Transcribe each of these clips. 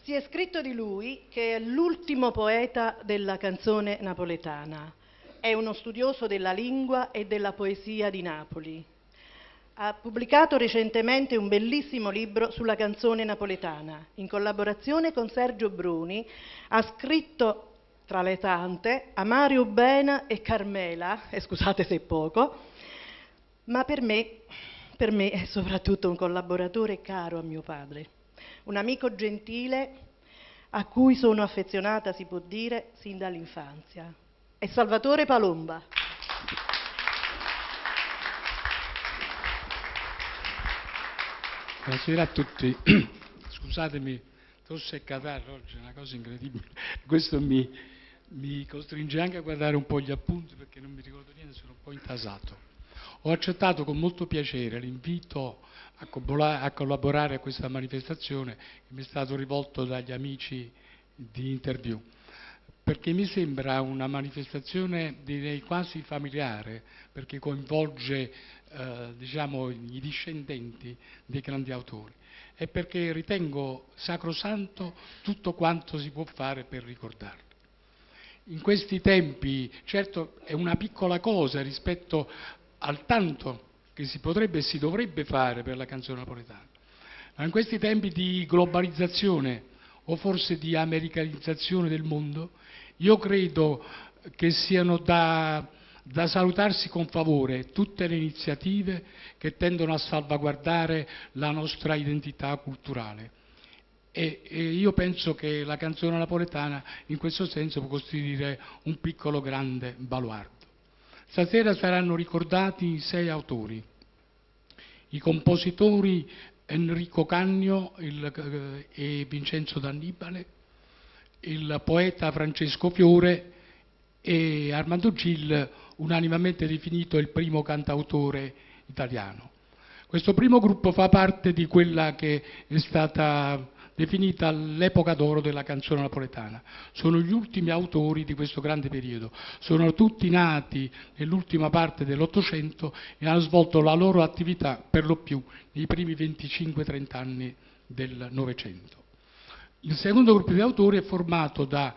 Si è scritto di lui che è l'ultimo poeta della canzone napoletana. È uno studioso della lingua e della poesia di Napoli. Ha pubblicato recentemente un bellissimo libro sulla canzone napoletana. In collaborazione con Sergio Bruni ha scritto, tra le tante, a Mario Bena e Carmela, e scusate se è poco, ma per me è soprattutto un collaboratore caro a mio padre, un amico gentile a cui sono affezionata, si può dire, sin dall'infanzia. È Salvatore Palomba. Buonasera a tutti. Scusatemi, tosse e catarro oggi è una cosa incredibile. Questo mi costringe anche a guardare un po' gli appunti perché non mi ricordo niente, sono un po' intasato. Ho accettato con molto piacere l'invito a collaborare a questa manifestazione che mi è stato rivolto dagli amici di Interview, perché mi sembra una manifestazione, direi, quasi familiare, perché coinvolge diciamo, i discendenti dei grandi autori, e perché ritengo sacrosanto tutto quanto si può fare per ricordarli. In questi tempi, certo, è una piccola cosa rispetto al tanto che si potrebbe e si dovrebbe fare per la canzone napoletana, ma in questi tempi di globalizzazione o forse di americanizzazione del mondo, io credo che siano da salutarsi con favore tutte le iniziative che tendono a salvaguardare la nostra identità culturale. E io penso che la canzone napoletana in questo senso può costituire un piccolo grande baluardo. Stasera saranno ricordati 6 autori: i compositori Enrico Cagno e Vincenzo D'Annibale, il poeta Francesco Fiore e Armando Gil, unanimemente definito il primo cantautore italiano. Questo primo gruppo fa parte di quella che è stata definita l'epoca d'oro della canzone napoletana. Sono gli ultimi autori di questo grande periodo, sono tutti nati nell'ultima parte dell'Ottocento e hanno svolto la loro attività per lo più nei primi 25-30 anni del Novecento. Il secondo gruppo di autori è formato da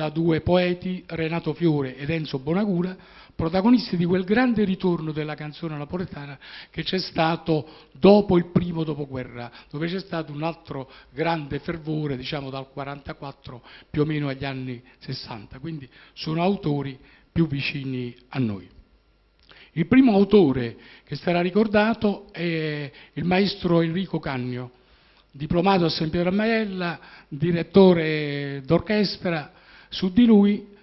2 poeti, Renato Fiore ed Enzo Bonagura, protagonisti di quel grande ritorno della canzone napoletana che c'è stato dopo il primo dopoguerra, dove c'è stato un altro grande fervore, diciamo dal 44 più o meno agli anni 60, quindi sono autori più vicini a noi. Il primo autore che sarà ricordato è il maestro Enrico Cagno, diplomato a San Pietro a Maiella, direttore d'orchestra. Su di lui,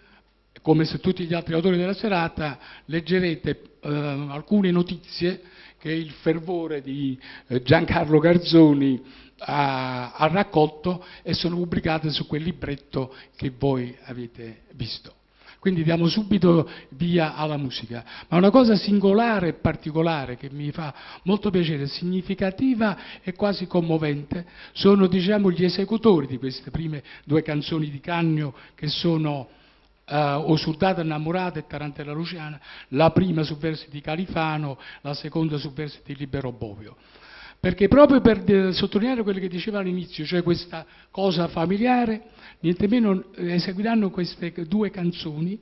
come su tutti gli altri autori della serata, leggerete alcune notizie che il fervore di Giancarlo Garzoni ha raccolto e sono pubblicate su quel libretto che voi avete visto. Quindi diamo subito via alla musica. Ma una cosa singolare e particolare che mi fa molto piacere, significativa e quasi commovente, sono, diciamo, gli esecutori di queste prime 2 canzoni di Cagno, che sono O soldata innamorata e Tarantella Luciana, la prima su versi di Califano, la seconda su versi di Libero Bovio. Perché proprio per sottolineare quello che diceva all'inizio, cioè questa cosa familiare, niente meno eseguiranno queste 2 canzoni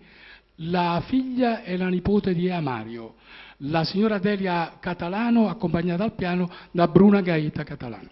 la figlia e la nipote di Ea Mario, la signora Delia Catalano accompagnata al piano da Bruna Gaeta Catalano.